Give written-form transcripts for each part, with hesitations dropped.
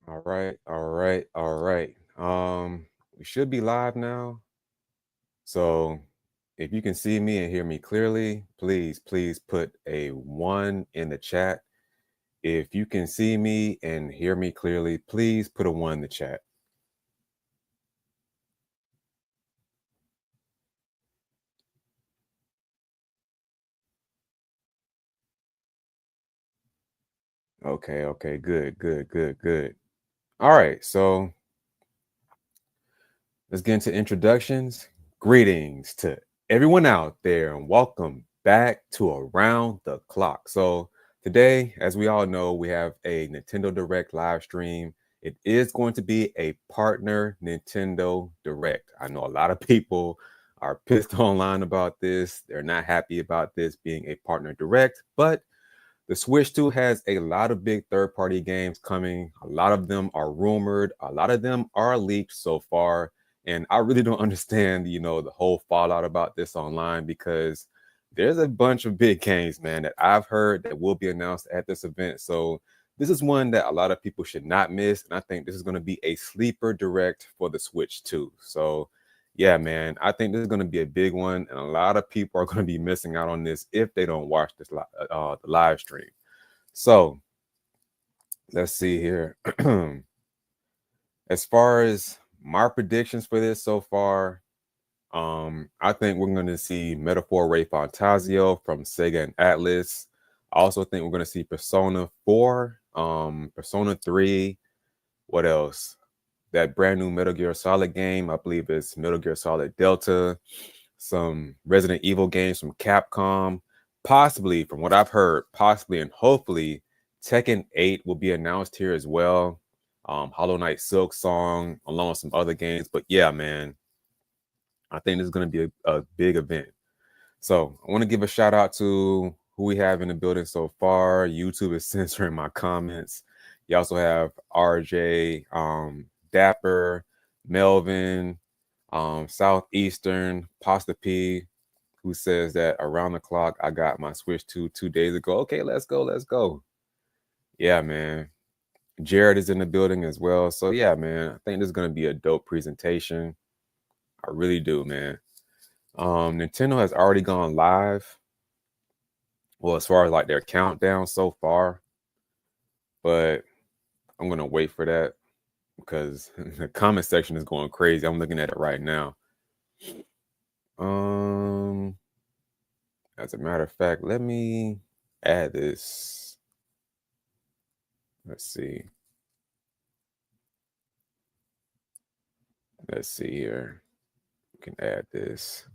All right, all right, all right. We should be live now. So if you can see me and hear me clearly, please put a one in the chat. If you can see me and hear me clearly, please put a one in the chat. Okay, okay, good. All right, so let's get into introductions. Greetings to everyone out there, and welcome back to Around the Clock. So, today, as we all know, we have a Nintendo Direct live stream. It is going to be a partner Nintendo Direct. I know a lot of people are pissed online about this. They're not happy about this being a partner direct, but the Switch 2 has a lot of big third party games coming. A lot of them are rumored, a lot of them are leaked so far. And I really don't understand, the whole fallout about this online because there's a bunch of big games, man, that I've heard that will be announced at this event. So this is one that a lot of people should not miss. And I think this is going to be a sleeper direct for the Switch 2. So yeah, man, I think this is going to be a big one, and a lot of people are going to be missing out on this if they don't watch the live stream. So let's see here. As far as my predictions for this so far, I think we're going to see Metaphor Ray Fantasio from Sega and Atlas. I also think we're going to see Persona 4, Persona 3. What else? That brand new Metal Gear Solid game, I believe it's Metal Gear Solid Delta, some Resident Evil games from Capcom, possibly, from what I've heard, possibly and hopefully Tekken 8 will be announced here as well. Hollow Knight Silk Song, along with some other games. But yeah, man, I think this is going to be a big event. So I want to give a shout out to who we have in the building so far. YouTube is censoring my comments. You also have RJ, Dapper, Melvin, Southeastern, Pasta P, who says that around the clock I got my Switch 2 days ago. Okay, let's go, let's go. Yeah, man. Jared is in the building as well. So yeah, man, I think this is gonna be a dope presentation. I really do, man. Nintendo has already gone live. Well, as far as like their countdown so far, but I'm gonna wait for that because the comment section is going crazy. I'm looking at it right now. Um, as a matter of fact, let me add this. Let's see. Let's see here. We can add this.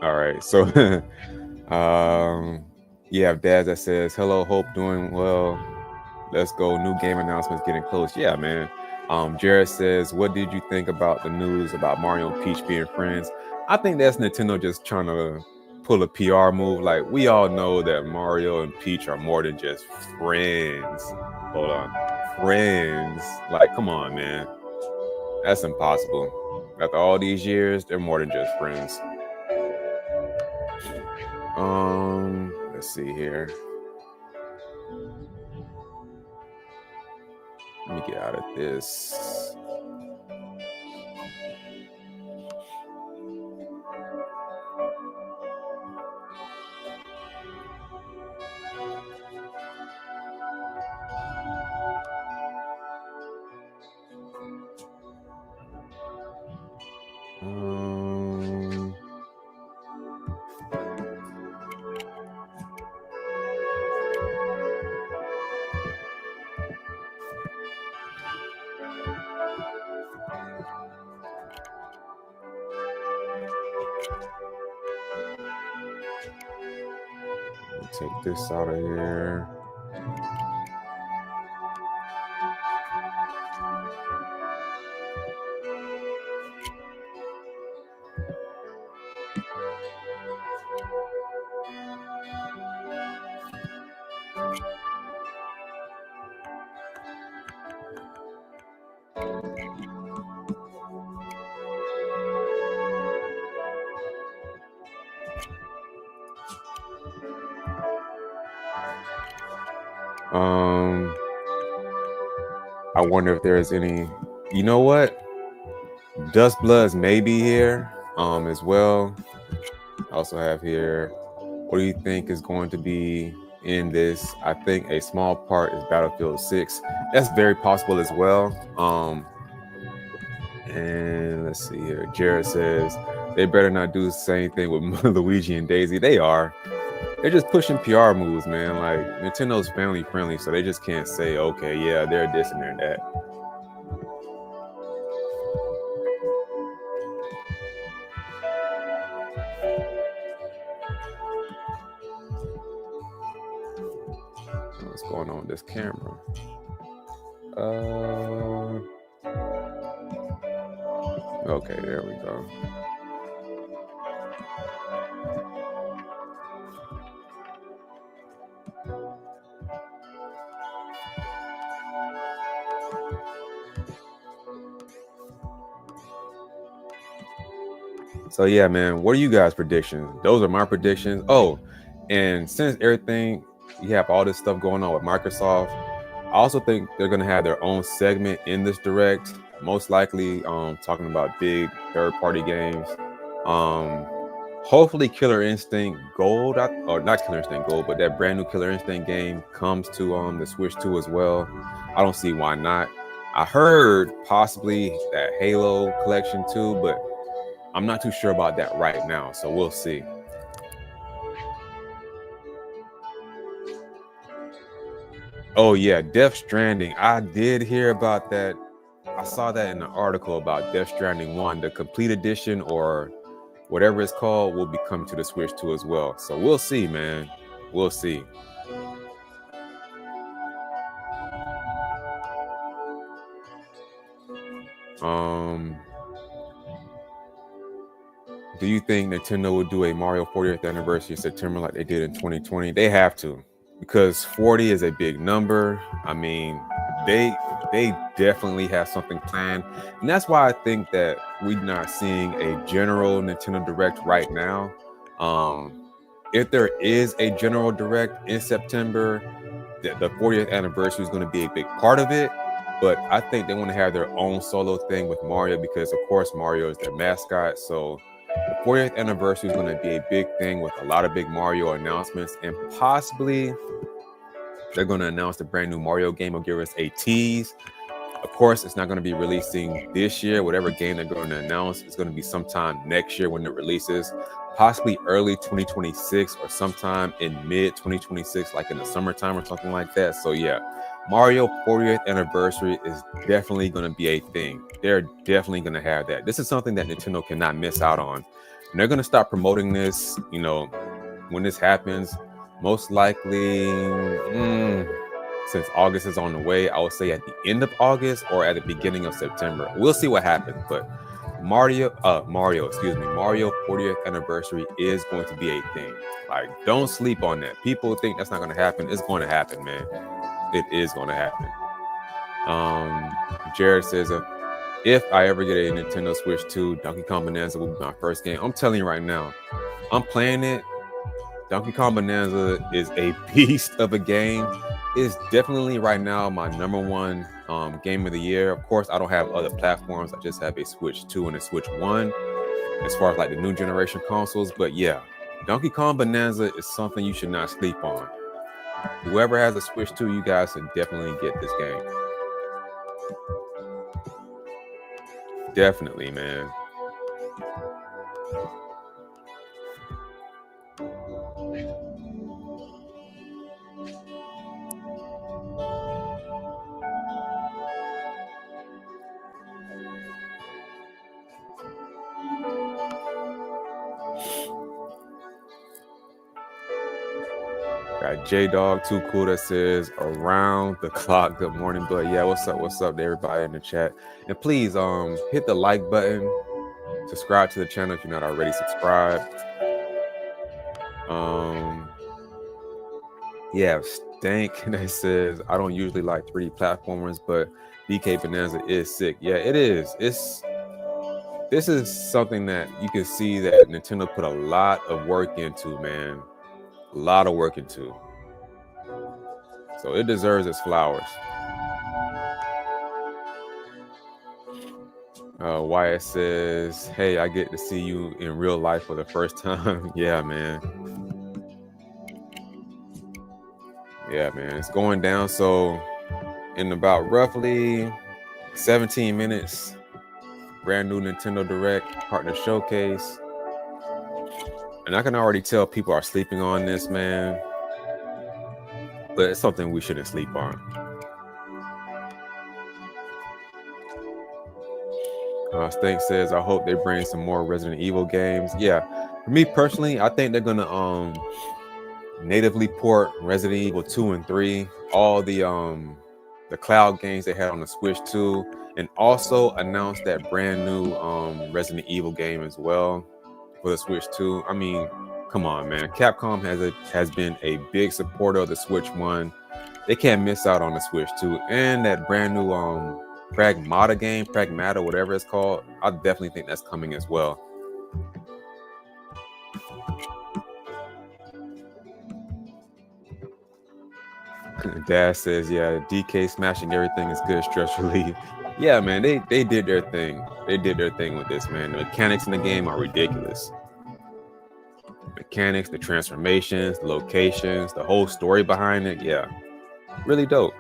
All right. So you have Daz that says, hello, hope doing well. Let's go. New game announcements getting close. Yeah, man. Jared says, what did you think about the news about Mario and Peach being friends? I think that's Nintendo just trying to pull a PR move. Like, we all know that Mario and Peach are more than just friends. Hold on. Friends. Like, come on, man. That's impossible. After all these years, they're more than just friends. Let's see here. Let me get out of this. Um, Take this out of here. I wonder if there's any. You know what? Dust Bloods may be here as well. I also have here. What do you think is going to be in this? I think a small part is Battlefield 6. That's very possible as well. And let's see here. Jared says they better not do the same thing with Luigi and Daisy. They are. They're just pushing PR moves, man. Like Nintendo's family friendly, so they just can't say, okay, yeah, they're this and they're that. What's going on with this camera? Okay, there we go. So yeah, man, what are you guys' predictions? Those are my predictions. Oh, and since everything, you have all this stuff going on with Microsoft, I also think they're gonna have their own segment in this direct, most likely talking about big third-party games. Hopefully Killer Instinct Gold, or not Killer Instinct Gold, but that brand new Killer Instinct game comes to the Switch 2 as well. I don't see why not. I heard possibly that Halo collection too, but I'm not too sure about that right now, so we'll see. Oh yeah, Death Stranding. I did hear about that. I saw that in an article about Death Stranding 1, the complete edition or whatever it's called will be coming to the Switch 2 as well. So we'll see, man. We'll see. Do you think Nintendo will do a Mario 40th anniversary in September like they did in 2020? They have to, because 40 is a big number. I mean, they definitely have something planned, and that's why I think that we're not seeing a general Nintendo Direct right now. If there is a general Direct in September, the 40th anniversary is going to be a big part of it. But I think they want to have their own solo thing with Mario because, of course, Mario is their mascot. So the 40th anniversary is going to be a big thing with a lot of big Mario announcements, and possibly they're going to announce the brand new Mario game or give us a tease. Of course, it's not going to be releasing this year. Whatever game they're going to announce is going to be sometime next year when it releases, possibly early 2026 or sometime in mid 2026, like in the summertime or something like that. So yeah, Mario 40th anniversary is definitely going to be a thing. They're definitely going to have that. This is something that Nintendo cannot miss out on. And they're going to start promoting this, when this happens, most likely, since August is on the way, I would say at the end of August or at the beginning of September. We'll see what happens, but Mario 40th anniversary is going to be a thing. Like, don't sleep on that. People think that's not going to happen. It's going to happen, man. It is going to happen. Jared says, if I ever get a Nintendo Switch 2, Donkey Kong Bonanza will be my first game. I'm telling you right now, I'm playing it. Donkey Kong Bonanza is a beast of a game. It's definitely right now my number one game of the year. Of course, I don't have other platforms. I just have a Switch 2 and a Switch 1 as far as like the new generation consoles. But yeah, Donkey Kong Bonanza is something you should not sleep on. Whoever has a Switch 2, you guys should definitely get this game. Definitely, man. Got J Dog Too Cool that says around the clock. Good morning, but yeah, what's up? What's up to everybody in the chat? And please hit the like button, subscribe to the channel if you're not already subscribed. Yeah, Dank that says I don't usually like 3D platformers, but BK Bonanza is sick. Yeah, it is. This is something that you can see that Nintendo put a lot of work into, man. A lot of work into. So it deserves its flowers. Wyatt says, "Hey, I get to see you in real life for the first time." Yeah, man. Yeah, man. It's going down. So in about roughly 17 minutes, brand new Nintendo Direct partner showcase. And I can already tell people are sleeping on this, man. But it's something we shouldn't sleep on. Stank says, I hope they bring some more Resident Evil games. Yeah, for me personally, I think they're gonna natively port Resident Evil 2 and 3, all the cloud games they had on the Switch 2, and also announce that brand new Resident Evil game as well for the Switch 2. I mean, come on, man. Capcom has been a big supporter of the Switch 1. They can't miss out on the Switch 2 and that brand new Pragmata, whatever it's called. I definitely think that's coming as well. Dad says, yeah, DK smashing everything is good stress relief. Yeah, man, they did their thing. They did their thing with this, man. The mechanics in the game are ridiculous. Mechanics, the transformations, the locations, the whole story behind it. Yeah, really dope.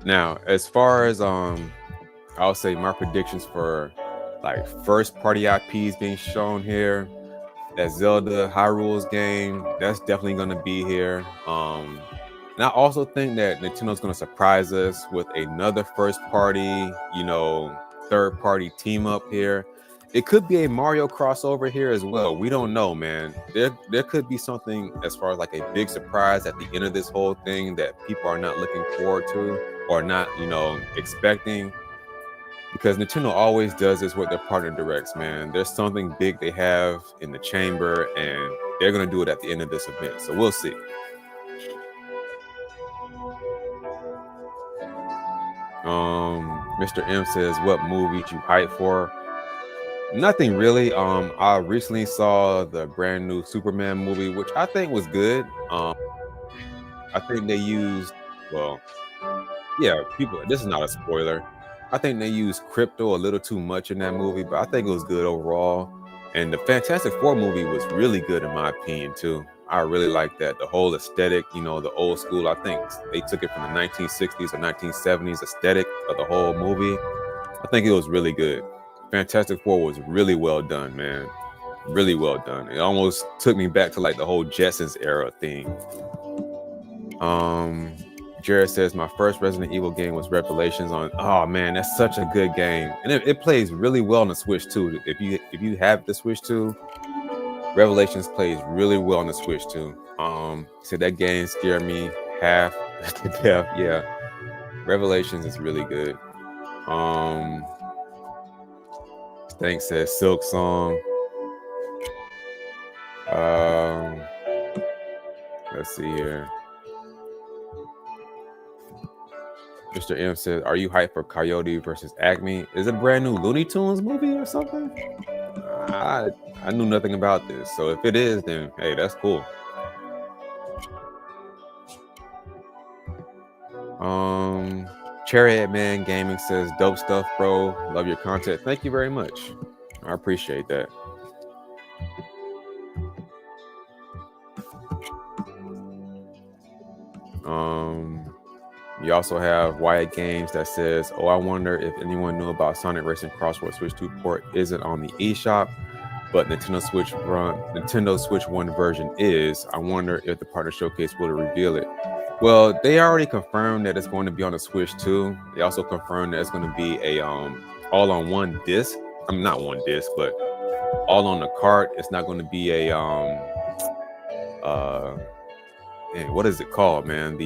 Now, as far as I'll say my predictions for like first party IPs being shown here. That Zelda Hyrule's game, that's definitely gonna be here. And I also think that Nintendo's gonna surprise us with another first party, third party team up here. It could be a Mario crossover here as well. We don't know, man. There could be something as far as like a big surprise at the end of this whole thing that people are not looking forward to or not, expecting. Because Nintendo always does this with their partner directs, man. There's something big they have in the chamber, and they're gonna do it at the end of this event. So we'll see. Mr. M says, "What movies you hype for?" Nothing really. I recently saw the brand new Superman movie, which I think was good. I think they used, well, yeah, people. This is not a spoiler. I think they used crypto a little too much in that movie, but I think it was good overall. And the Fantastic Four movie was really good in my opinion too. I really like that. The whole aesthetic, the old school. I think they took it from the 1960s or 1970s aesthetic of the whole movie. I think it was really good. Fantastic Four was really well done, man. Really well done. It almost took me back to like the whole Jetsons era thing. Jared says my first Resident Evil game was Revelations on. Oh man, that's such a good game, and it plays really well on the Switch too. If you have the Switch too, Revelations plays really well on the Switch too. So that game scared me half to death. Yeah, Revelations is really good. Stank says Silk Song. Let's see here. Mr. M says, "Are you hyped for Coyote versus Acme? Is it a brand new Looney Tunes movie or something?" I knew nothing about this, so if it is, then hey, that's cool. Cherryhead Man Gaming says, "Dope stuff, bro. Love your content. Thank you very much. I appreciate that." You also have Wyatt Games that says, "Oh, I wonder if anyone knew about Sonic Racing Crossword Switch 2 port isn't on the eShop, but Nintendo Switch 1 version is. I wonder if the partner showcase will reveal it." Well, they already confirmed that it's going to be on the Switch 2. They also confirmed that it's going to be a all on one disc. I mean, not one disc, but all on the cart. It's not going to be a what is it called, man?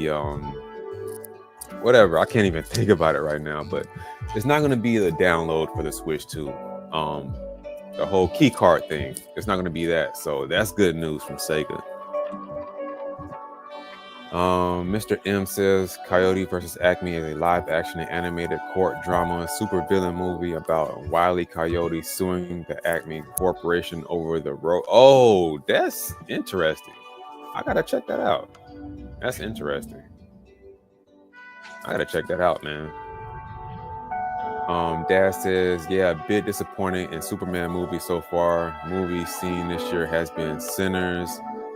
whatever. I can't even think about it right now, but it's not going to be the download for the Switch 2. Um, the whole key card thing, it's not going to be that. So that's good news from Sega. Mr. M says Coyote versus Acme is a live action and animated court drama super villain movie about Wile E. Coyote suing the Acme Corporation over the road. Oh, that's interesting. I gotta check that out. That's interesting. I gotta check that out, man. Dad says, yeah, a bit disappointing in Superman movie so far. Movie seen this year has been Sinners.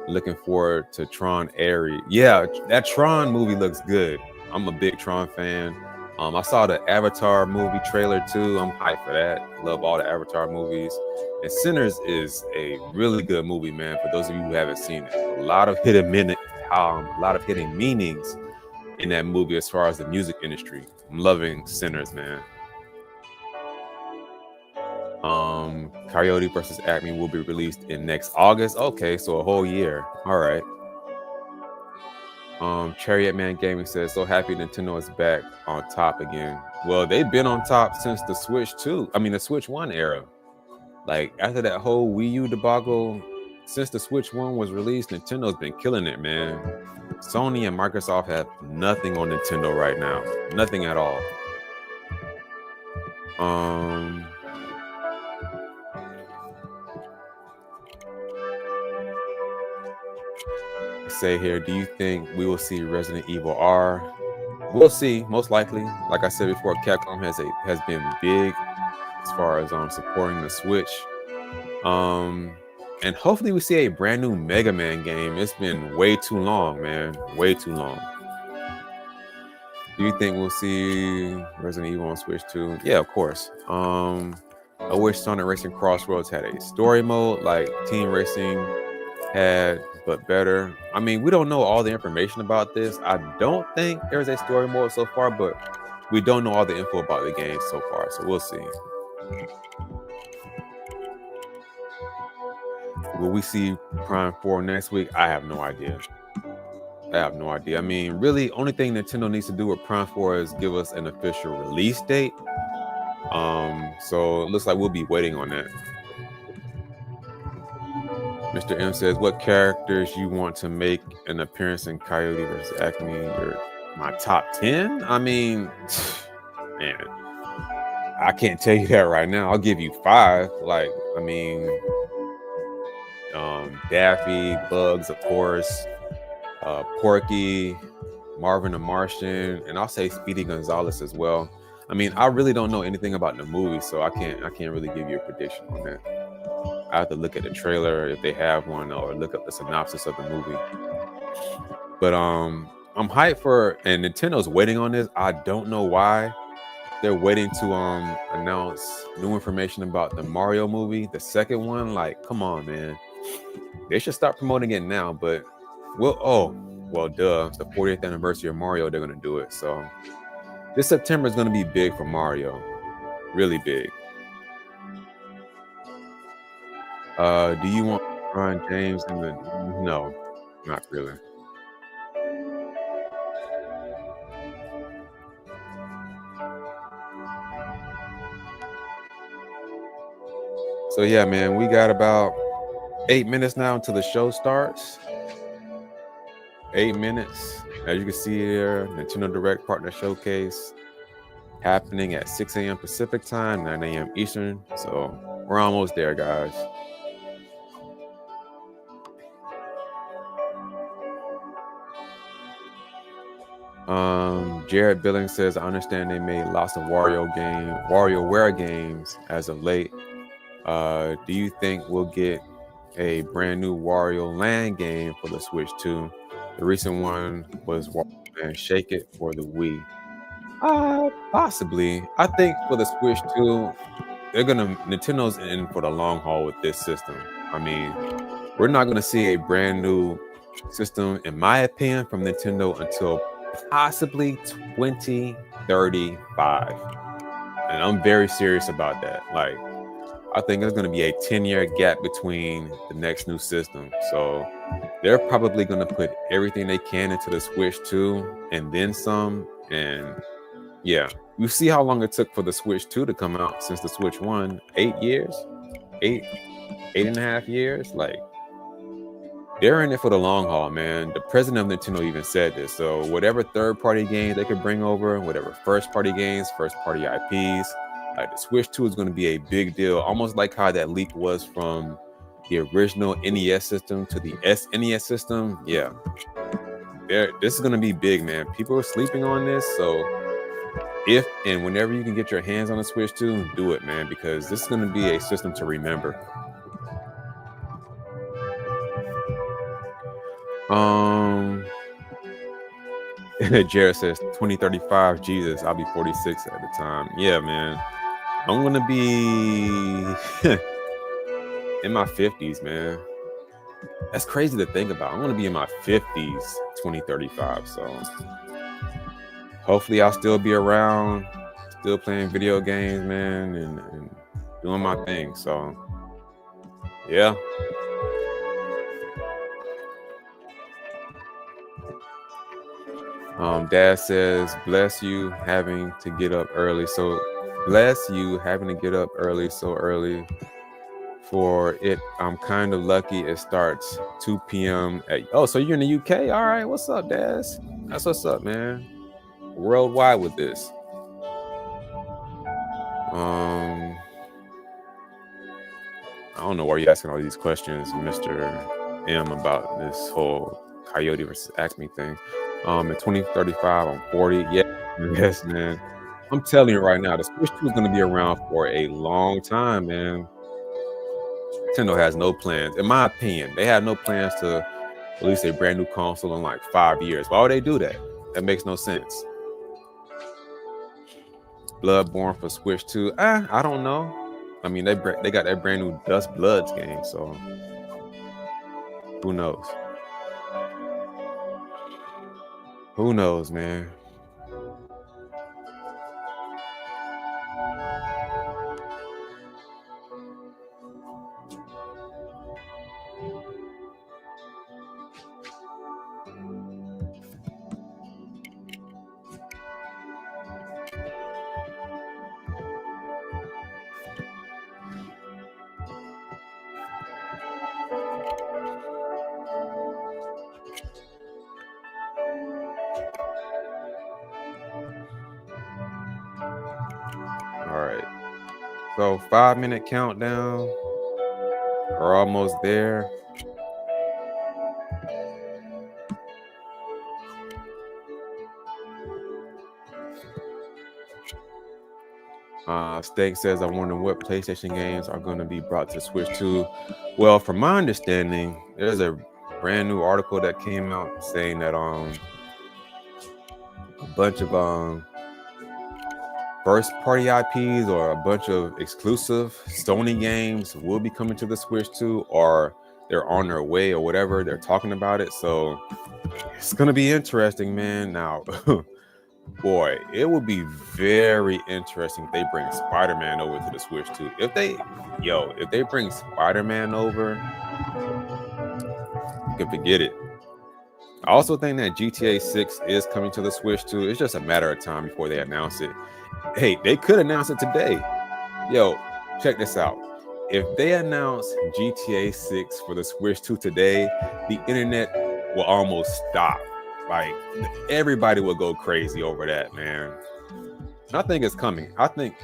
Looking forward to Tron Ares. Yeah, that Tron movie looks good. I'm a big Tron fan. I saw the Avatar movie trailer too. I'm hyped for that. Love all the Avatar movies. And Sinners is a really good movie, man. For those of you who haven't seen it, a lot of hidden meanings in that movie as far as the music industry. I'm loving Sinners, man. Coyote versus Acme will be released in next August. Okay, so a whole year. All right. Chariot Man Gaming says, so happy Nintendo is back on top again. Well, they've been on top since the Switch 2. I mean, the Switch 1 era. Like, after that whole Wii U debacle, since the Switch 1 was released, Nintendo's been killing it, man. Sony and Microsoft have nothing on Nintendo right now. Nothing at all. Say here, do you think we will see Resident Evil R? We'll see, most likely. Like I said before, Capcom has been big as far as supporting the Switch. And hopefully we see a brand new Mega Man game. It's been way too long, man. Way too long. Do you think we'll see Resident Evil on Switch 2? Yeah, of course. I wish Sonic Racing Crossroads had a story mode like Team Racing had, but better. I mean, we don't know all the information about this. I don't think there's a story mode so far, but we don't know all the info about the game so far, so we'll see. Will we see Prime 4 next week? I have no idea. I mean, really, only thing Nintendo needs to do with Prime 4 is give us an official release date. So it looks like we'll be waiting on that. Mr. M says, what characters you want to make an appearance in Coyote vs. Acme? My top 10? I mean, man, I can't tell you that right now. I'll give you 5. Like, I mean, Daffy, Bugs, of course, Porky, Marvin the Martian, and I'll say Speedy Gonzalez as well. I mean, I really don't know anything about the movie, so I can't really give you a prediction on that. I have to look at the trailer if they have one, or look up the synopsis of the movie. But I'm hyped for, and Nintendo's waiting on this. I don't know why. They're waiting to announce new information about the Mario movie, the second one. Like, come on, man. They should start promoting it now, but duh. It's the 40th anniversary of Mario, they're gonna do it. So this September is gonna be big for Mario. Really big. Do you want Brian James in the? No, not really. So yeah, man, we got about 8 minutes now until the show starts. 8 minutes. As you can see here, Nintendo Direct Partner Showcase happening at 6 a.m. Pacific time, 9 a.m. Eastern. So we're almost there, guys. Jared Billings says, I understand they made lots of WarioWare games as of late. Do you think we'll get a brand new Wario Land game for the Switch 2? The recent one was Wario Land Shake It for the Wii. Possibly. I think for the Switch 2, Nintendo's in for the long haul with this system. I mean, we're not gonna see a brand new system, in my opinion, from Nintendo until possibly 2035. And I'm very serious about that. Like, I think there's going to be a 10-year gap between the next new system. So they're probably going to put everything they can into the Switch 2 and then some And yeah, you see how long it took for the Switch 2 to come out since the Switch 1. 8 years, eight and a half years. Like, they're in it for the long haul, man. The president of Nintendo even said this. So whatever third-party games they could bring over, whatever first-party games, first-party IPs, like the Switch 2 is going to be a big deal. Almost like how that leap was from the original NES system to the SNES system. Yeah, this is going to be big, man. People are sleeping on this. So if and whenever you can get your hands on a Switch 2, do it, man, because this is going to be a system to remember. Jared says 2035, Jesus, I'll be 46 at the time. Yeah, man. I'm gonna be in my 50s, man. That's crazy to think about. I'm gonna be in my 50s 2035. So hopefully I'll still be around, still playing video games, man, and doing my thing. So yeah. Dad says, bless you having to get up early. So bless you having to get up early, so early for it. I'm kind of lucky it starts 2 p.m. So you're in the UK? All right, what's up, Dad? That's what's up, man. Worldwide with this. I don't know why you're asking all these questions, Mr. M, about this whole Coyote versus Acme thing. In 2035, I'm 40. Yeah, yes, man. I'm telling you right now, the Switch 2 is going to be around for a long time, man. Nintendo has no plans, in my opinion. They have no plans to release a brand new console in like 5 years. Why would they do that? That makes no sense. Bloodborne for Switch 2. I don't know. I mean, they got that brand new Dust Bloods game, so who knows? Who knows, man? All right. So 5-minute countdown. We're almost there. Steak says, I wonder what PlayStation games are going to be brought to Switch 2. Well, from my understanding, there's a brand new article that came out saying that a bunch of first party IPs or a bunch of exclusive Sony games will be coming to the Switch 2, or they're on their way, or whatever. They're talking about it. So it's going to be interesting, man. Now, boy, it would be very interesting if they bring Spider-Man over to the Switch 2. If they bring Spider-Man over, you can forget it. I also think that GTA 6 is coming to the Switch 2. It's just a matter of time before they announce it. Hey, they could announce it today. Yo, check this out. If they announce GTA 6 for the Switch 2 today, the internet will almost stop. Like, everybody will go crazy over that, man. And I think it's coming. I think,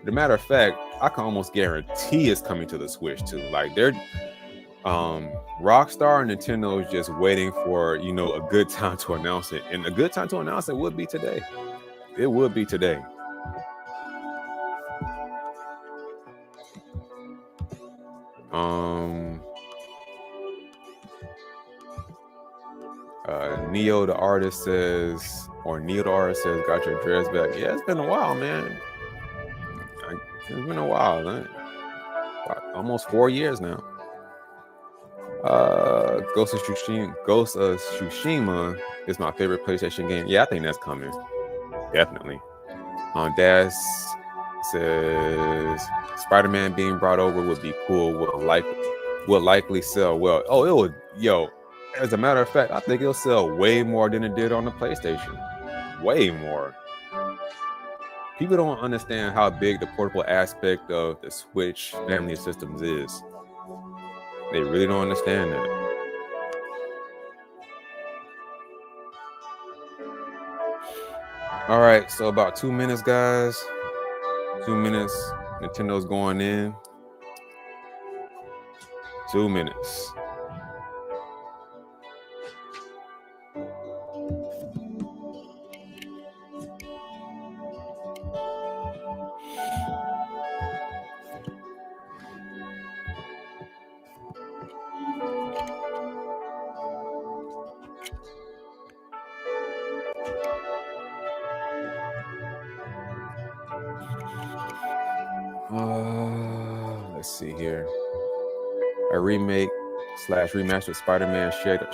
as a matter of fact, I can almost guarantee it's coming to the Switch 2. Like, they're Rockstar and Nintendo is just waiting for, a good time to announce it. And a good time to announce it would be today. It would be today. Neo the artist says, got your dress back. Yeah, it's been a while, man. It's been a while, man. Almost 4 years now. Ghost of Tsushima is my favorite PlayStation game. Yeah, I think that's coming. Definitely. Daz says Spider-Man being brought over would be cool. Will likely sell well. Oh, it would. As a matter of fact, I think it'll sell way more than it did on the PlayStation. way more. People don't understand how big the portable aspect of the Switch family of systems is. They really don't understand that. All right, so about 2 minutes, guys. 2 minutes. Nintendo's going in. 2 minutes. Let's see here. A remake / remastered Spider-Man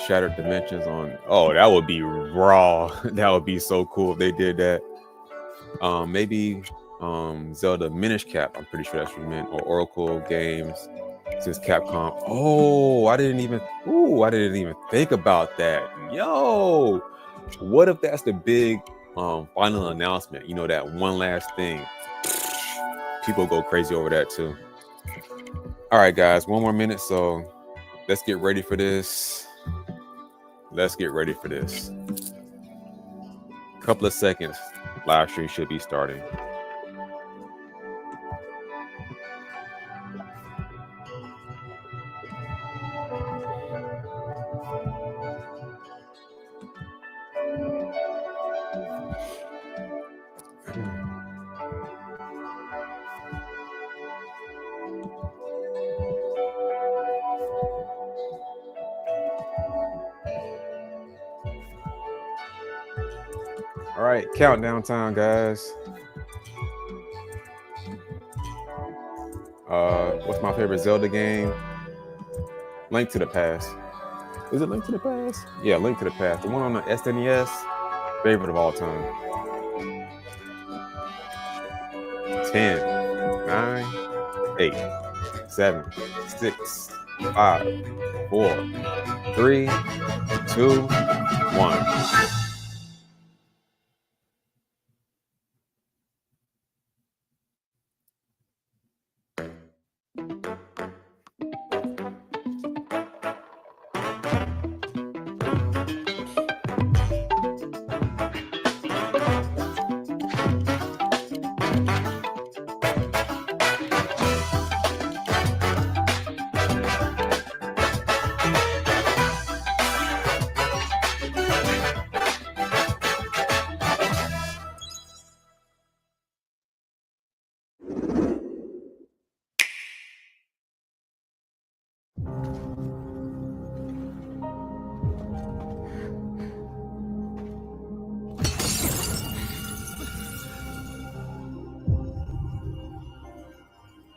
Shattered Dimensions on. Oh, that would be raw. That would be so cool if they did that. Maybe Zelda Minish Cap. I'm pretty sure that's what you meant. Or Oracle Games, since Capcom. Oh, I didn't even think about that. Yo, what if that's the big final announcement? You know, that one last thing. People go crazy over that too. All right, guys, 1 more minute, so let's get ready for this. Couple of seconds, live stream should be starting. All right, countdown time, guys. What's my favorite Zelda game? Link to the Past. Is it Link to the Past? Yeah, Link to the Past. The one on the SNES, favorite of all time. 10, 9, 8, 7, 6, 5, 4, 3, 2, 1.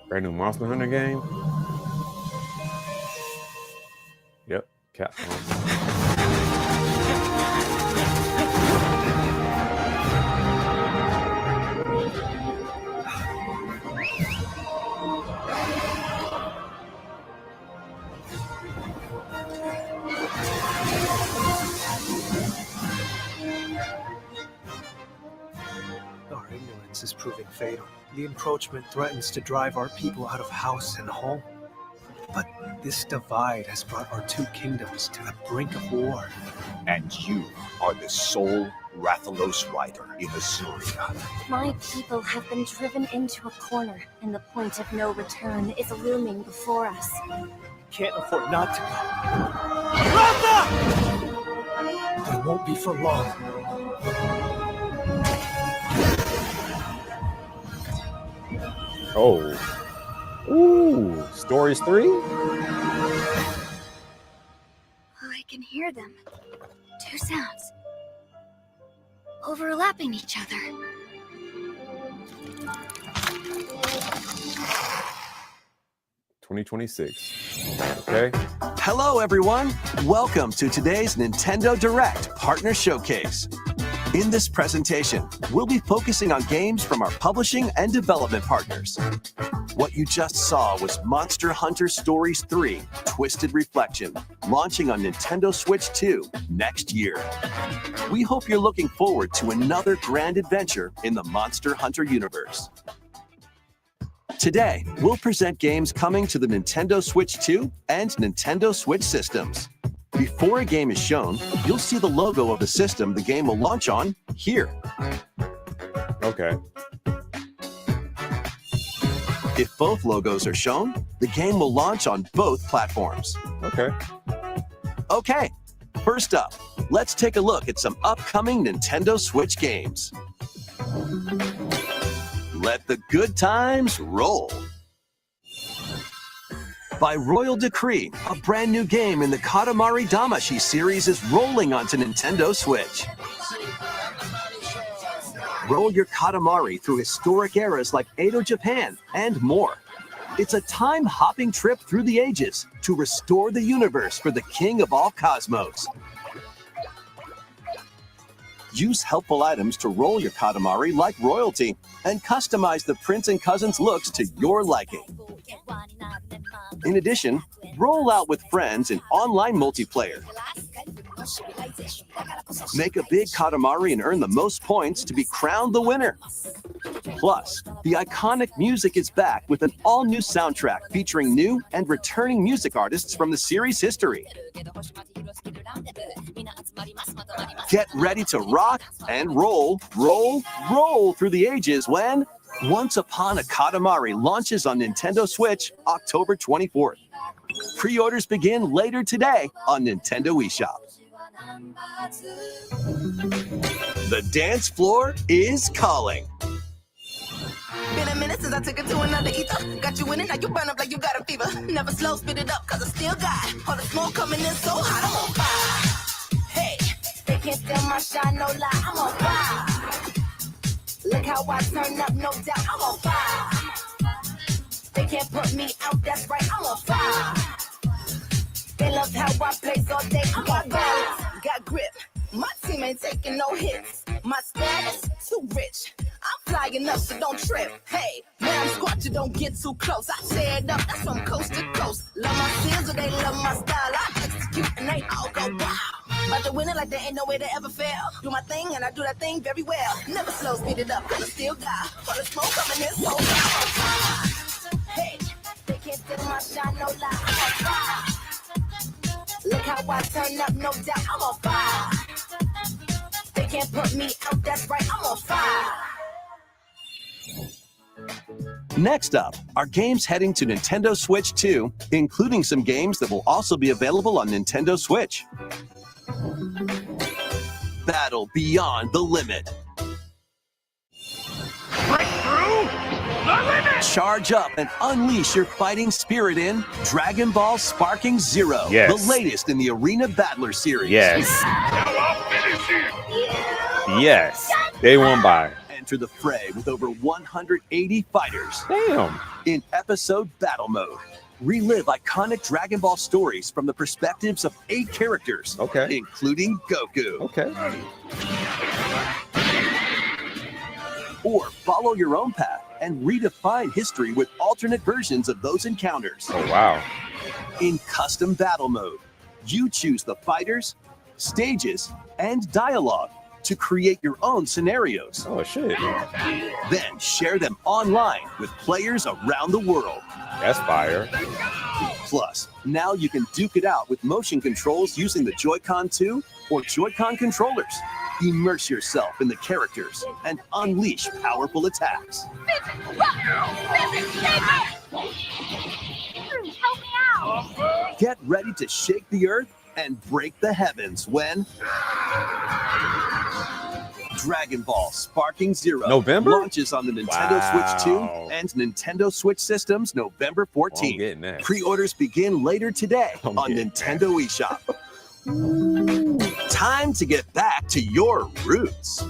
Brand new Monster Hunter game. Yep, Capcom. Our ignorance is proving fatal. The encroachment threatens to drive our people out of house and home. But this divide has brought our two kingdoms to the brink of war. And you are the sole Rathalos rider in Azuria. My people have been driven into a corner, and the point of no return is looming before us. Can't afford not to go. Ratha! But it won't be for long. Oh. Ooh, Stories 3? I can hear them. Two sounds. Overlapping each other. $2026. Okay. Hello, everyone. Welcome to today's Nintendo Direct Partner Showcase. In this presentation, we'll be focusing on games from our publishing and development partners. What you just saw was Monster Hunter Stories 3: Twisted Reflection, launching on Nintendo Switch 2 next year. We hope you're looking forward to another grand adventure in the Monster Hunter universe. Today, we'll present games coming to the Nintendo Switch 2 and Nintendo Switch systems. Before a game is shown, you'll see the logo of the system the game will launch on here. Okay. If both logos are shown, the game will launch on both platforms. Okay. Okay, first up, let's take a look at some upcoming Nintendo Switch games. Let the good times roll. By royal decree, a brand new game in the Katamari Damacy series is rolling onto Nintendo Switch. Roll your Katamari through historic eras like Edo Japan and more. It's a time-hopping trip through the ages to restore the universe for the king of all cosmos. Use helpful items to roll your Katamari like royalty and customize the prince and cousins looks to your liking. In addition, roll out with friends in online multiplayer. Make a big Katamari and earn the most points to be crowned the winner. Plus, the iconic music is back with an all-new soundtrack featuring new and returning music artists from the series' history. Get ready to rock and roll through the ages when Once Upon a Katamari launches on Nintendo Switch October 24th. Pre-orders begin later today on Nintendo eShop. The dance floor is calling. Been a minute since I took it to another ether. Got you winning, now you burn up like you got a fever. Never slow, spit it up, cause I still got all the smoke coming in so hot, I'm on fire. Hey, they can't steal my shine, no lie, I'm on fire. Look how I turn up, no doubt, I'm on fire. They can't put me out, that's right, I'm on fire. They love how I place all day, I'm on balance, got grip. My team ain't taking no hits. My status too rich. I'm flying up, so don't trip. Hey, man, I'm squatching, don't get too close. I tear it up, that's from coast to coast. Love my skills, or they love my style. I execute and they all go wow. About to win it like there ain't no way to ever fail. Do my thing and I do that thing very well. Never slow, speed it up, cause I still got all the smoke coming in so loud. Hey, they can't steal my shine, no lie, I'm on fire. Look how I turn up, no doubt, I'm on fire. They can't put me out, that's right, I'm on fire. Next up are games heading to Nintendo Switch 2, including some games that will also be available on Nintendo Switch. Battle Beyond the Limit. Charge up and unleash your fighting spirit in Dragon Ball Sparking Zero, Yes. the latest in the Arena Battler series. Yes. Yes. They won by. Enter the fray with over 180 fighters. Damn. In episode Battle Mode, relive iconic Dragon Ball stories from the perspectives of 8 characters, Okay. including Goku. Okay. Or follow your own path and redefine history with alternate versions of those encounters. Oh, wow. In custom battle mode, you choose the fighters, stages, and dialogue to create your own scenarios. Oh, shit. Then share them online with players around the world. That's fire. Plus, now you can duke it out with motion controls using the Joy-Con 2 or Joy-Con controllers. Immerse yourself in the characters and unleash powerful attacks. Help me out! Get ready to shake the earth and break the heavens when Dragon Ball Sparking Zero November? launches on the Nintendo Switch 2 Wow. and Nintendo Switch systems November Oh, I'm 14th. getting that. Pre-orders begin later today I'm on getting Nintendo eShop. Time to get back to your roots.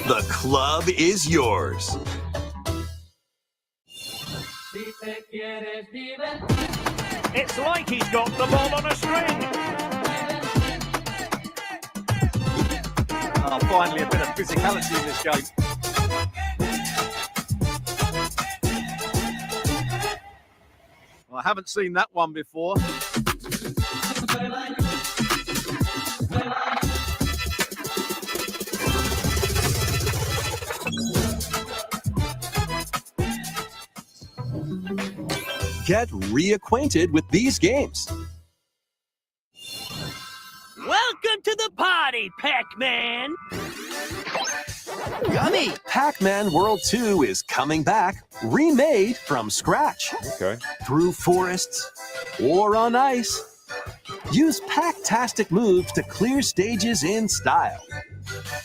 The club is yours. It's like he's got the ball on a string. Oh, finally a bit of physicality in this game. Well, I haven't seen that one before. Get reacquainted with these games. Welcome to the party, Pac-Man. Yummy! Pac-Man World 2 is coming back, remade from scratch. Okay. Through forests or on ice. Use Pac-tastic moves to clear stages in style.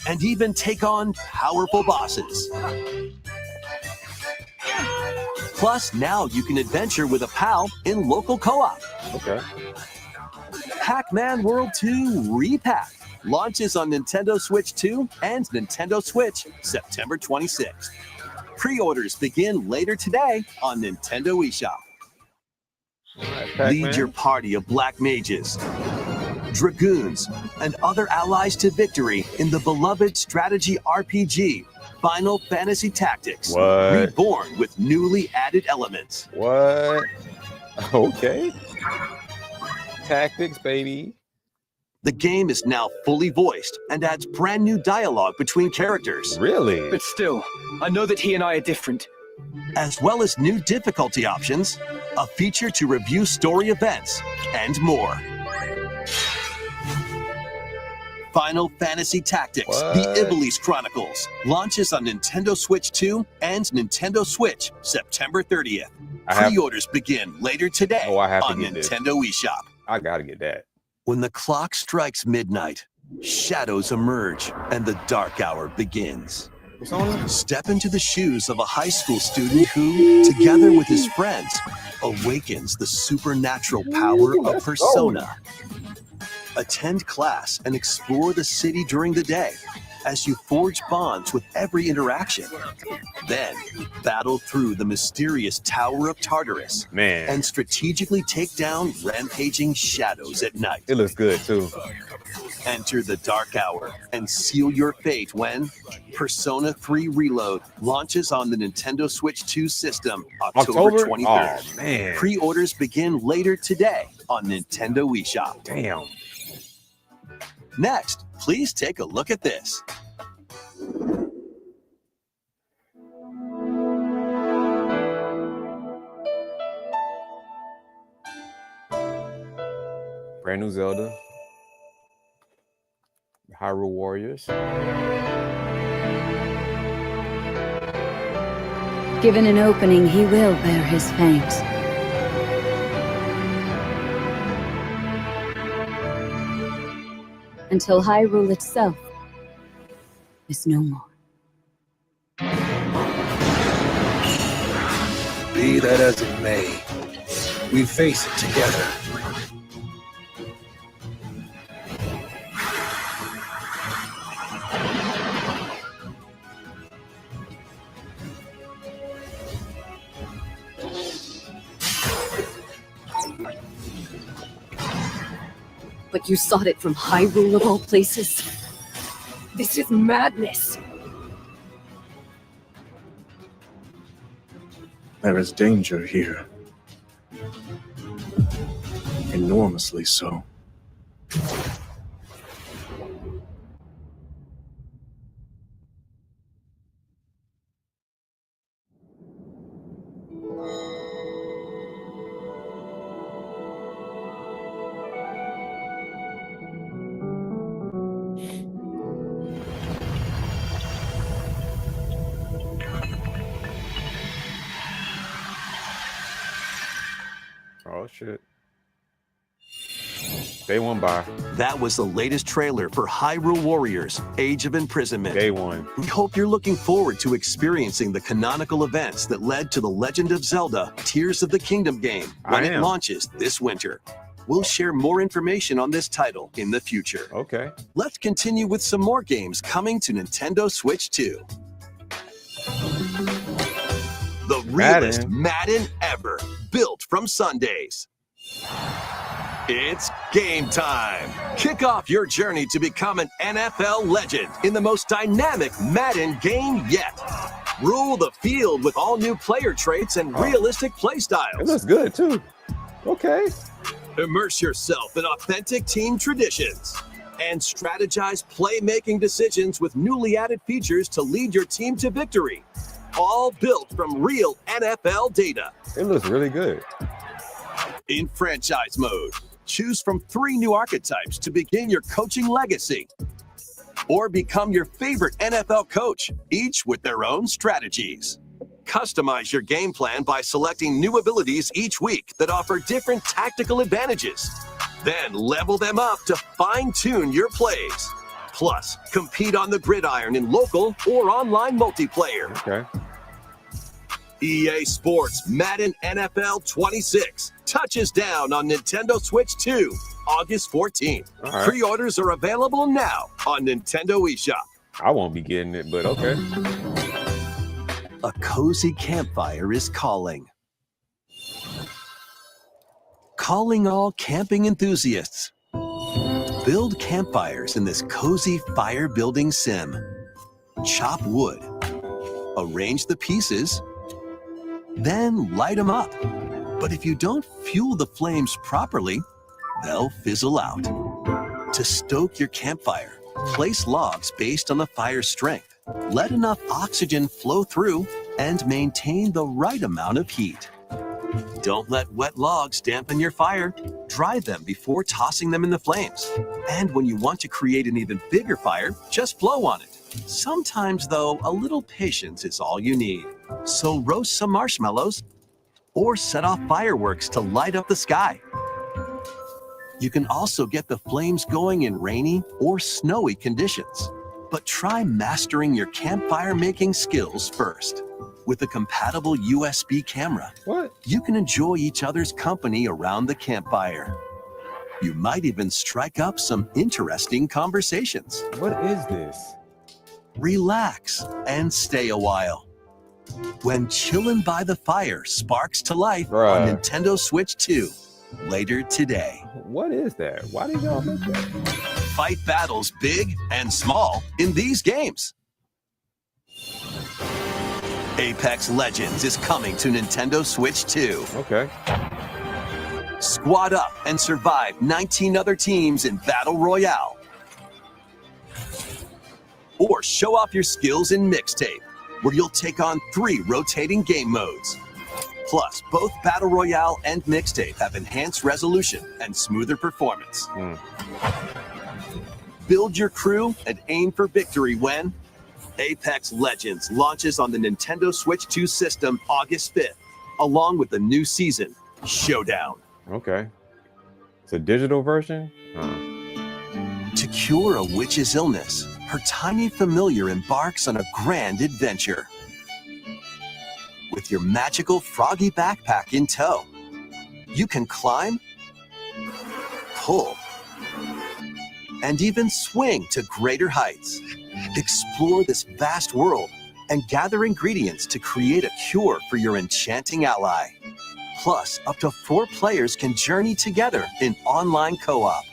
And even take on powerful bosses. Plus, now you can adventure with a pal in local co-op. Okay. Pac-Man World 2 Repack launches on Nintendo Switch 2 and Nintendo Switch September 26th. Pre-orders begin later today on Nintendo eShop. Lead your party of black mages, dragoons, and other allies to victory in the beloved strategy RPG Final Fantasy Tactics, What? reborn with newly added elements. What? Okay. Tactics, baby. The game is now fully voiced and adds brand new dialogue between characters, Really? But still, I know that he and I are different. as well as new difficulty options, a feature to review story events, and more. Final Fantasy Tactics, The What? Ivalice Chronicles, launches on Nintendo Switch 2 and Nintendo Switch September 30th. I have- Pre-orders begin later today Oh, I have to on get this. Nintendo eShop. I gotta get that. When the clock strikes midnight, shadows emerge and the dark hour begins. What's on it? Step into the shoes of a high school student who, together with his friends, awakens the supernatural power of Persona. Attend class and explore the city during the day as you forge bonds with every interaction. Then, battle through the mysterious Tower of Tartarus Man, and strategically take down rampaging shadows at night. it looks good too. Enter the dark hour and seal your fate when Persona 3 Reload launches on the Nintendo Switch 2 system October 23rd. Oh man. Pre-orders begin later today on Nintendo eShop. Damn. Next, please take a look at this. Brand new Zelda. Hyrule Warriors. Given an opening, he will bear his fangs. Until Hyrule itself is no more. Be that as it may, we face it together. But you sought it from Hyrule of all places? This is madness! There is danger here. Enormously so. Oh shit. Day one buy. That was the latest trailer for Hyrule Warriors: Age of Imprisonment. Day one. We hope you're looking forward to experiencing the canonical events that led to the Legend of Zelda Tears of the Kingdom game when it launches this winter. We'll share more information on this title in the future. Okay. Let's continue with some more games coming to Nintendo Switch 2. The realest Madden ever, built from Sundays. It's game time. Kick off your journey to become an NFL legend in the most dynamic Madden game yet. Rule the field with all new player traits and realistic play styles. It looks good too. Okay. Immerse yourself in authentic team traditions and strategize playmaking decisions with newly added features to lead your team to victory. All built from real NFL data. It looks really good. In franchise mode, choose from 3 new archetypes to begin your coaching legacy. Or become your favorite NFL coach, each with their own strategies. Customize your game plan by selecting new abilities each week that offer different tactical advantages. Then level them up to fine-tune your plays. Plus, compete on the gridiron in local or online multiplayer. Okay. EA Sports Madden NFL 26 touches down on Nintendo Switch 2, August 14th. All right. Pre-orders are available now on Nintendo eShop. I won't be getting it, but okay. A cozy campfire is calling. Calling all camping enthusiasts. Build campfires in this cozy fire building sim. Chop wood. Arrange the pieces. Then light them up. But if you don't fuel the flames properly, they'll fizzle out. To stoke your campfire, place logs based on the fire's strength. Let enough oxygen flow through and maintain the right amount of heat. Don't let wet logs dampen your fire. Dry them before tossing them in the flames. And when you want to create an even bigger fire, just blow on it. Sometimes, though, a little patience is all you need. So roast some marshmallows or set off fireworks to light up the sky. You can also get the flames going in rainy or snowy conditions. But try mastering your campfire making skills first. With a compatible USB camera, you can enjoy each other's company around the campfire. You might even strike up some interesting conversations. What is this? Relax and stay a while. When chillin' by the fire sparks to life on Nintendo Switch 2 later today. What is that? Why did y'all make that? Fight battles big and small in these games. Apex Legends is coming to Nintendo Switch 2. Okay. Squad up and survive 19 other teams in Battle Royale. Or show off your skills in Mixtape, where you'll take on 3 rotating game modes. Plus, both Battle Royale and Mixtape have enhanced resolution and smoother performance. Build your crew and aim for victory when Apex Legends launches on the Nintendo Switch 2 system August 5th, along with the new season, Showdown. Okay. It's a digital version? To cure a witch's illness, her tiny familiar embarks on a grand adventure. With your magical froggy backpack in tow, you can climb, pull, and even swing to greater heights. Explore this vast world and gather ingredients to create a cure for your enchanting ally. Plus, up to 4 players can journey together in online co-op.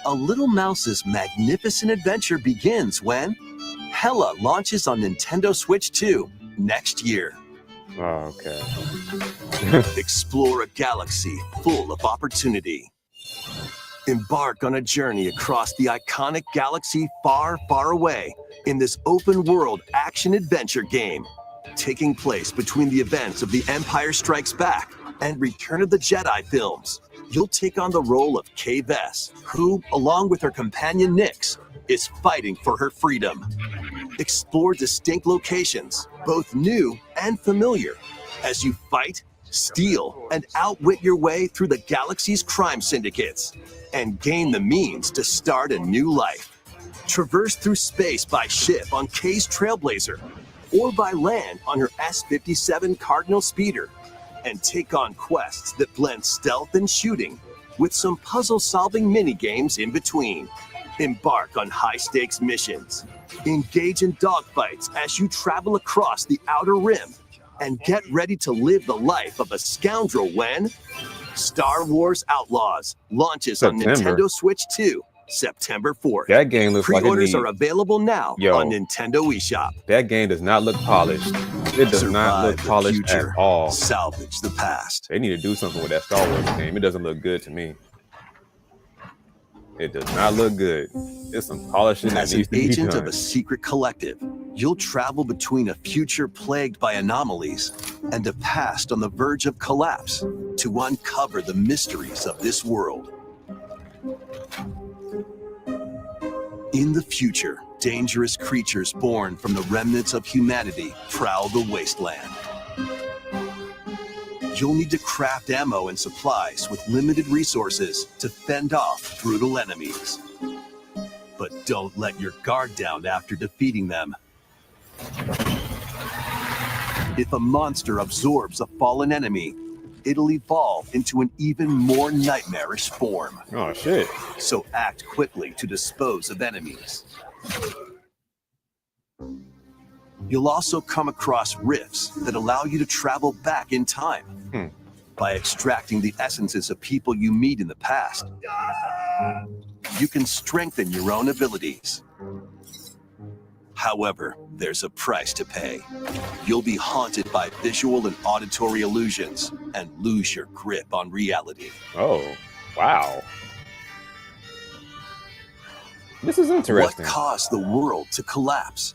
A little mouse's magnificent adventure begins when Hella launches on Nintendo Switch 2 next year. Oh, okay. Explore a galaxy full of opportunity. Embark on a journey across the iconic galaxy far, far away in this open-world action-adventure game, taking place between the events of The Empire Strikes Back and Return of the Jedi films. You'll take on the role of Kay Vess, who, along with her companion Nyx, is fighting for her freedom. Explore distinct locations, both new and familiar, as you fight, steal, and outwit your way through the galaxy's crime syndicates, and gain the means to start a new life. Traverse through space by ship on Kay's Trailblazer, or by land on her S-57 Cardinal Speeder, and take on quests that blend stealth and shooting with some puzzle-solving mini-games in between. Embark on high-stakes missions, engage in dogfights as you travel across the Outer Rim, and get ready to live the life of a scoundrel when Star Wars Outlaws launches on September. Nintendo Switch 2, September 4th. That game looks like it Pre-orders needs, are available now on Nintendo eShop. that game does not look polished. It does not look Survive the polished future. at all. Salvage the past. They need to do something with that Star Wars game. It doesn't look good to me. It does not look good. There's some polishing that As an needs to be agent done. of a secret collective, you'll travel between a future plagued by anomalies and a past on the verge of collapse to uncover the mysteries of this world. In the future, dangerous creatures born from the remnants of humanity prowl the wasteland. You'll need to craft ammo and supplies with limited resources to fend off brutal enemies. But don't let your guard down after defeating them. If a monster absorbs a fallen enemy, it'll evolve into an even more nightmarish form. Oh shit. So act quickly to dispose of enemies. You'll also come across rifts that allow you to travel back in time by extracting the essences of people you meet in the past. You can strengthen your own abilities. However, there's a price to pay. You'll be haunted by visual and auditory illusions and lose your grip on reality. Oh, wow. This is interesting. What caused the world to collapse?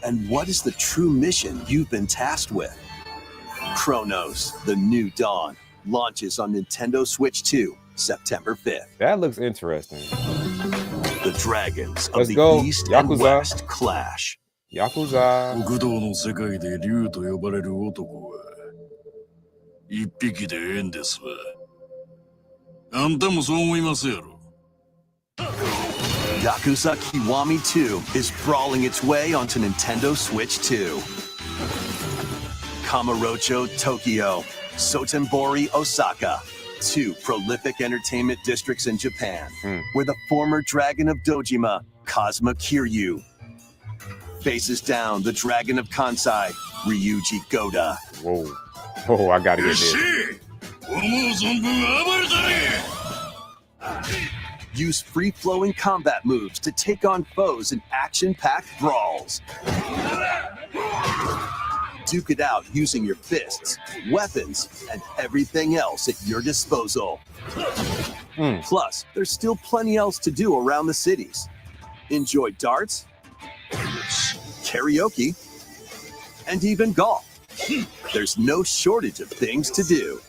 And what is the true mission you've been tasked with? Chronos, The New Dawn, launches on Nintendo Switch 2, September 5th. That looks interesting. The dragons of Let's the go. East and Yakuza. West clash. Yakuza. 極道の世界で竜と呼ばれる男は一匹でええんですわ。あんたもそう思いますやろ。Yakuza Kiwami 2 is brawling its way onto Nintendo Switch 2. Kamurocho, Tokyo, Sotenbori, Osaka, two prolific entertainment districts in Japan, where the former dragon of Dojima, Kazuma Kiryu, faces down the dragon of Kansai, Ryuji Goda. Whoa. Oh, I gotta get this. 思う存分暴れたれ。 Use free-flowing combat moves to take on foes in action-packed brawls. Duke it out using your fists, weapons, and everything else at your disposal. Plus, there's still plenty else to do around the cities. Enjoy darts, karaoke, and even golf. There's no shortage of things to do.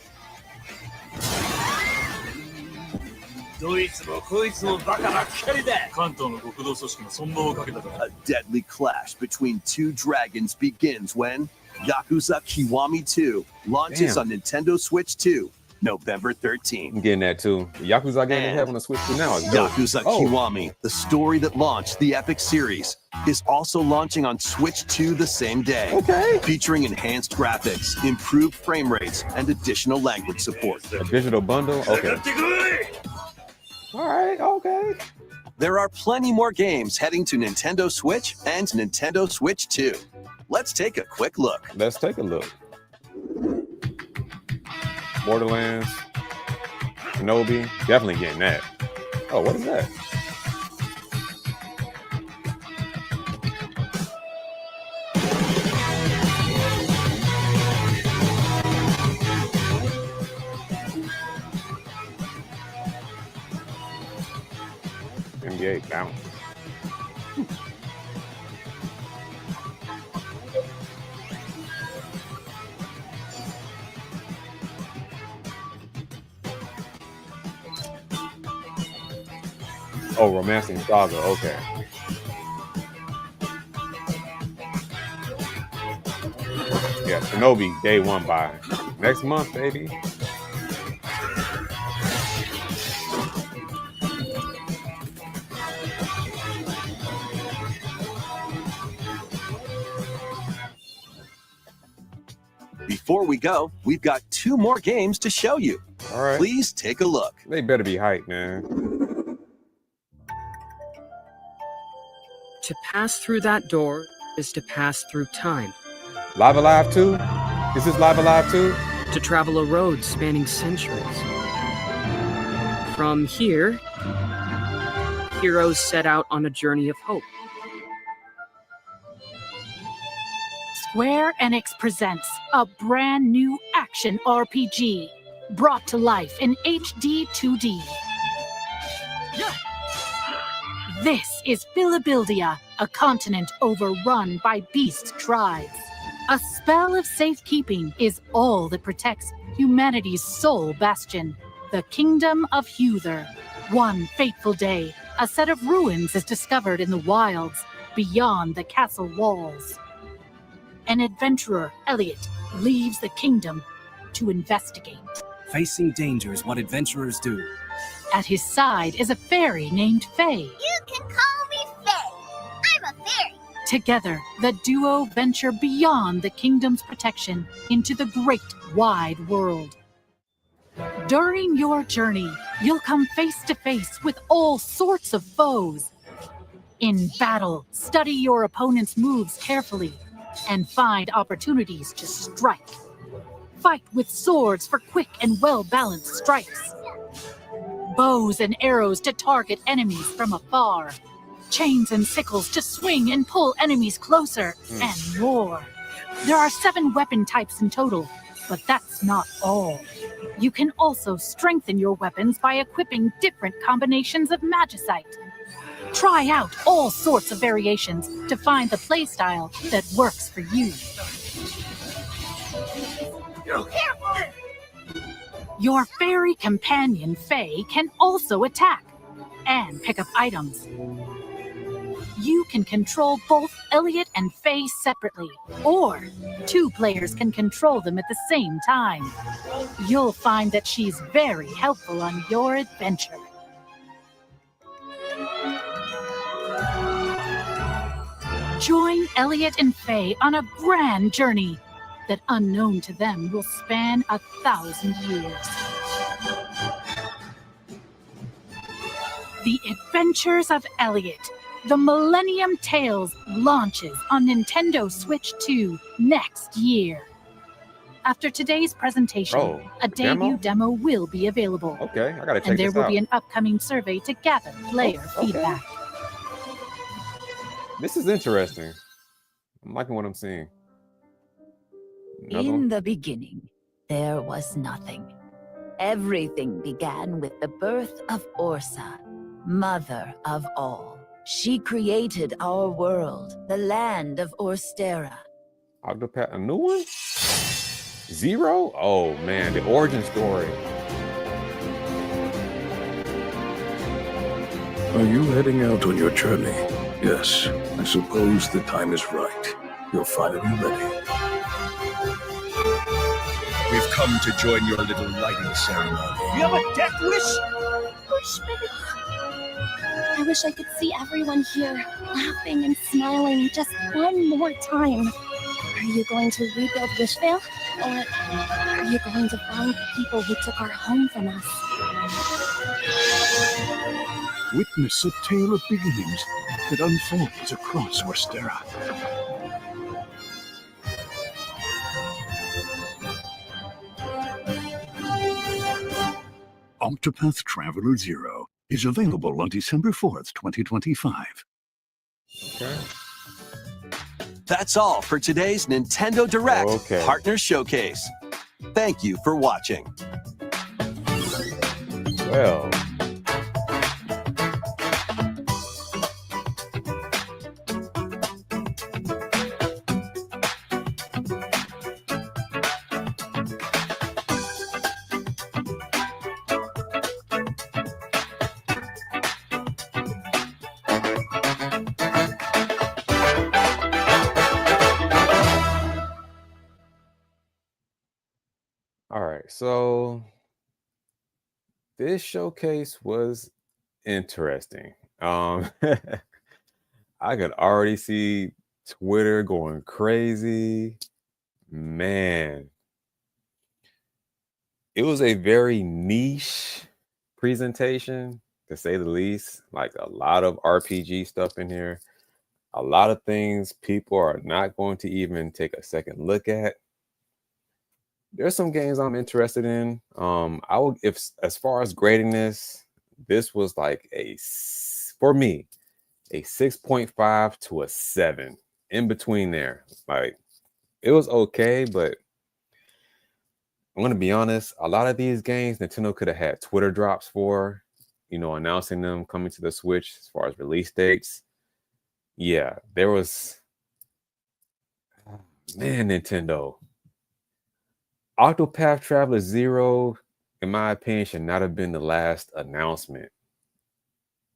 どいつもこいつもバカばっかりだ。関東の極道組織の存亡をかけたから。 A deadly clash between two dragons begins when Yakuza Kiwami 2 launches Damn. on Nintendo Switch 2, November 13th. I'm getting that too. The Yakuza game they have on the Switch 2 now is dope. Yakuza Oh. Kiwami, the story that launched the epic series, is also launching on Switch 2 the same day. Okay. Featuring enhanced graphics, improved frame rates, and additional language support. A digital bundle? Okay. All right, okay. There are plenty more games heading to Nintendo Switch and Nintendo Switch 2. Let's take a quick look. Let's take a look. Borderlands. Shinobi. Definitely getting that. Oh, what is that? NBA bounce. Oh, Romancing Saga. Okay. Yeah, Shinobi day one by next month, baby. Before we go, we've got 2 more games to show you. All right. Please take a look. They better be hyped, man. To pass through that door is to pass through time. Live Alive 2? Is this Live Alive 2? To travel a road spanning centuries. From here, heroes set out on a journey of hope. Square Enix presents a brand new action RPG brought to life in HD 2D. This is Philabildia, a continent overrun by beast tribes. A spell of safekeeping is all that protects humanity's sole bastion, the Kingdom of Huther. One fateful day, a set of ruins is discovered in the wilds beyond the castle walls. An adventurer, Elliot, leaves the kingdom to investigate. Facing danger is what adventurers do. At his side is a fairy named Faye. You can call me Faye. I'm a fairy. Together, the duo venture beyond the kingdom's protection into the great wide world. During your journey, you'll come face to face with all sorts of foes. In battle, study your opponent's moves carefully and find opportunities to strike. Fight with swords for quick and well-balanced strikes. Bows and arrows to target enemies from afar. Chains and sickles to swing and pull enemies closer, and more. There are 7 weapon types in total, but that's not all. You can also strengthen your weapons by equipping different combinations of magicite. Try out all sorts of variations to find the playstyle that works for you. Your fairy companion, Faye, can also attack and pick up items. You can control both Elliot and Faye separately, or 2 players can control them at the same time. You'll find that she's very helpful on your adventure. Join Elliot and Faye on a grand journey that, unknown to them, will span 1,000 years. The Adventures of Elliot, The Millennium Tales, launches on Nintendo Switch 2 next year. After today's presentation, a debut demo will be available. Okay, I gotta check and there this will out. be an upcoming survey to gather player feedback. This is interesting. I'm liking what I'm seeing. Another one? In the beginning, there was nothing. Everything began with the birth of Orsa, mother of all. She created our world, the land of Orstera. Octopath, a new one? 0? Oh man, the origin story. Are you heading out on your journey? Yes, I suppose the time is right. You're finally ready. We've come to join your little lighting ceremony. You have a death wish? I wish I could see everyone here laughing and smiling just one more time. Are you going to rebuild Wishvale? Or are you going to find the people who took our home from us? Witness a tale of beginnings that unfolds across Orstera. Octopath Traveler 0 is available on December 4th, 2025. Okay. That's all for today's Nintendo Direct Partner Showcase. Thank you for watching. Well. All right, so this showcase was interesting. I could already see Twitter going crazy. Man, it was a very niche presentation, to say the least. Like a lot of RPG stuff in here, a lot of things people are not going to even take a second look at. There's some games I'm interested in. I would, if as far as grading this was like for me, a 6.5 to a 7, in between there. Like it was okay, but I'm gonna be honest, a lot of these games Nintendo could have had Twitter drops for, announcing them coming to the Switch as far as release dates. Yeah, there was, man, Nintendo. Octopath Traveler 0, in my opinion, should not have been the last announcement.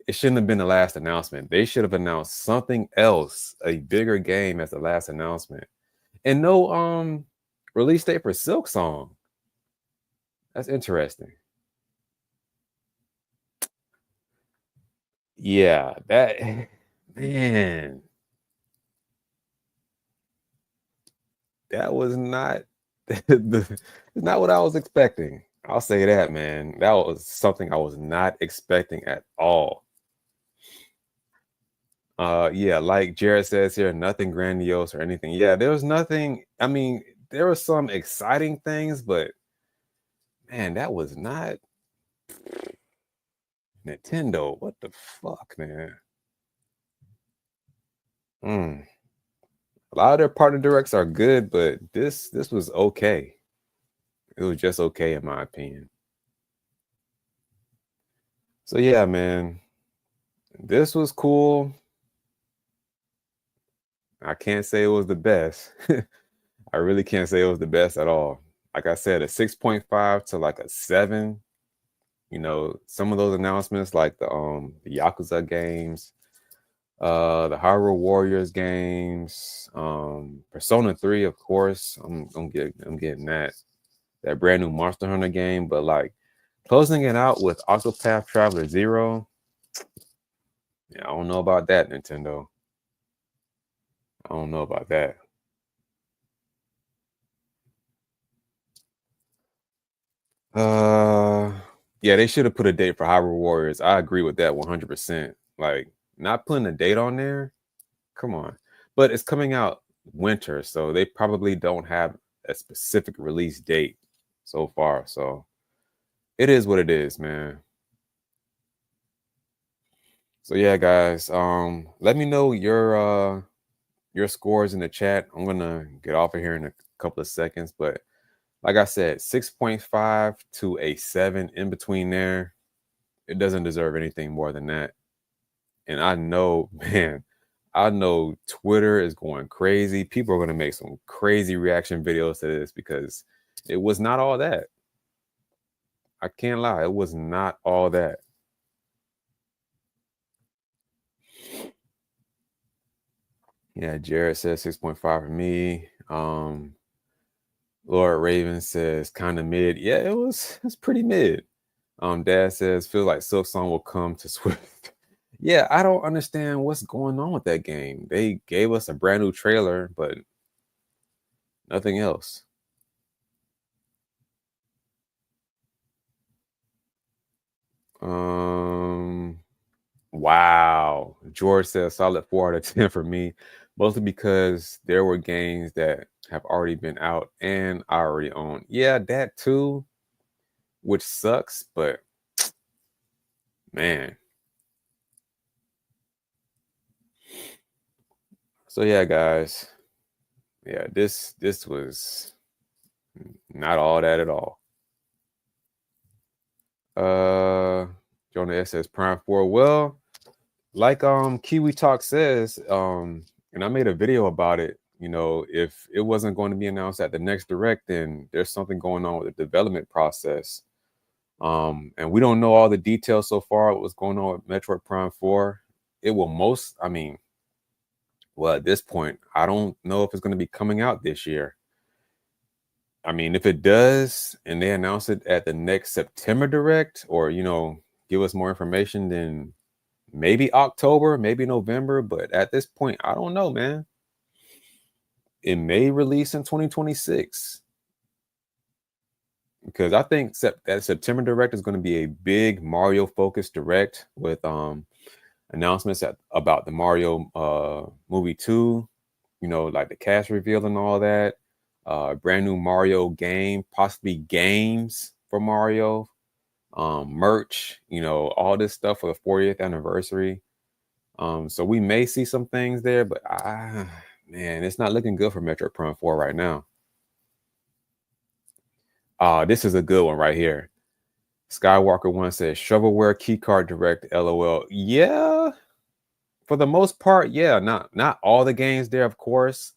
It shouldn't have been the last announcement. They should have announced something else, a bigger game as the last announcement. And no release date for Silk Song. That's interesting. Yeah, that man. That was not not what I was expecting. I'll say that, man. That was something I was not expecting at all. Yeah, like Jared says here, nothing grandiose or anything. Yeah, there was nothing. I mean, there were some exciting things, but man, that was not Nintendo. What the fuck, man? A lot of their partner directs are good, but this was okay. It was just okay in my opinion. So yeah, man, this was cool. I can't say it was the best. I really can't say it was the best at all. Like I said, a 6.5 to like a 7. Some of those announcements, like the Yakuza games, the Hyrule Warriors games, Persona 3, of course. I'm getting that brand new Monster Hunter game, but like closing it out with Octopath Traveler 0. Yeah, I don't know about that, Nintendo. I don't know about that. Yeah, they should have put a date for Hyrule Warriors. I agree with that 100%. Like, not putting a date on there, come on. But it's coming out winter, so they probably don't have a specific release date so far. So it is what it is, man. So yeah, guys, let me know your scores in the chat. I'm gonna get off of here in a couple of seconds, but like I said, 6.5 to a 7, in between there. It doesn't deserve anything more than that. And I know, man, I know Twitter is going crazy. People are going to make some crazy reaction videos to this because it was not all that. I can't lie. It was not all that. Yeah, Jared says 6.5 for me. Lord Raven says kind of mid. Yeah, it's pretty mid. Dad says feels like Silk Song will come to Swift. Yeah, I don't understand what's going on with that game. They gave us a brand new trailer, but nothing else. Wow. George says solid 4 out of 10 for me, mostly because there were games that have already been out and I already own. Yeah, that too, which sucks, but man. So yeah, guys. Yeah, this was not all that at all. Jonah S says Prime 4. Well, like Kiwi Talk says, and I made a video about it. If it wasn't going to be announced at the next direct, then there's something going on with the development process. And we don't know all the details so far. What's going on with Metroid Prime 4? It will well, at this point, I don't know if it's going to be coming out this year. I mean, if it does and they announce it at the next September Direct, or, you know, give us more information, then maybe October, maybe November. But at this point, I don't know, man. It may release in 2026. Because I think that September Direct is going to be a big Mario focused Direct with announcements about the Mario movie 2, you know, like the cast reveal and all that. Brand new Mario game, possibly games for Mario, merch, you know, all this stuff for the 40th anniversary. So we may see some things there, but man, it's not looking good for Metroid Prime 4 right now. This is a good one right here. Skywalker One says shovelware keycard direct, LOL. Yeah, for the most part, yeah. Not all the games there, of course.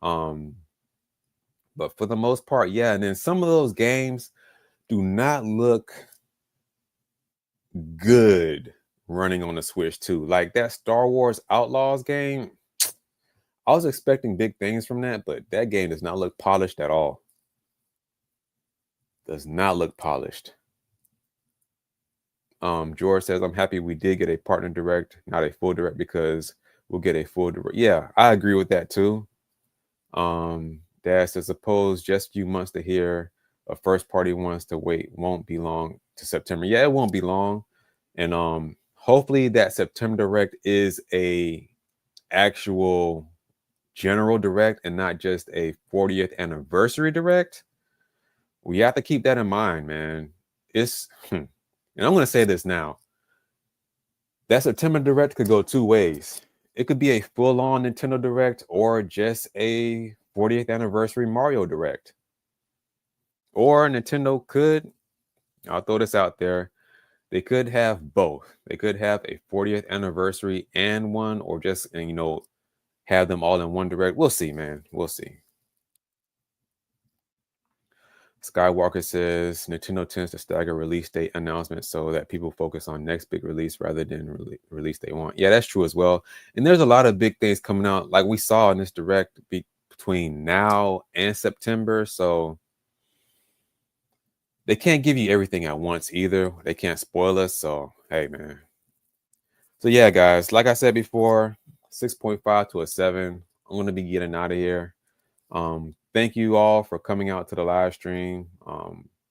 But for the most part, yeah. And then some of those games do not look good running on the Switch too. Like that Star Wars Outlaws game. I was expecting big things from that, but that game does not look polished at all. Does not look polished. George says, I'm happy we did get a partner direct, not a full direct, because we'll get a full direct. Yeah, I agree with that too. Dad says, suppose just a few months to hear a first party wants to wait, won't be long to September. Yeah, it won't be long. And hopefully that September direct is a actual general direct and not just a 40th anniversary direct. We have to keep that in mind, man. And I'm going to say this now. That September Direct could go two ways. It could be a full-on Nintendo Direct or just a 40th anniversary Mario Direct. Or Nintendo could, I'll throw this out there, they could have both. They could have a 40th anniversary and one, or just, you know, have them all in one Direct. We'll see, man. We'll see. Skywalker says Nintendo tends to stagger release date announcements so that people focus on next big release rather than release they want. Yeah, that's true as well. And there's a lot of big things coming out, like we saw in this direct between now and September. So they can't give you everything at once either. They can't spoil us. So hey, man. So yeah, guys, like I said before, 6.5 to a 7. I'm gonna be getting out of here. Thank you all for coming out to the live stream.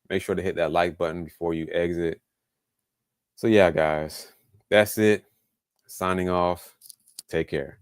Make sure to hit that like button before you exit. So yeah, guys, that's it. Signing off. Take care.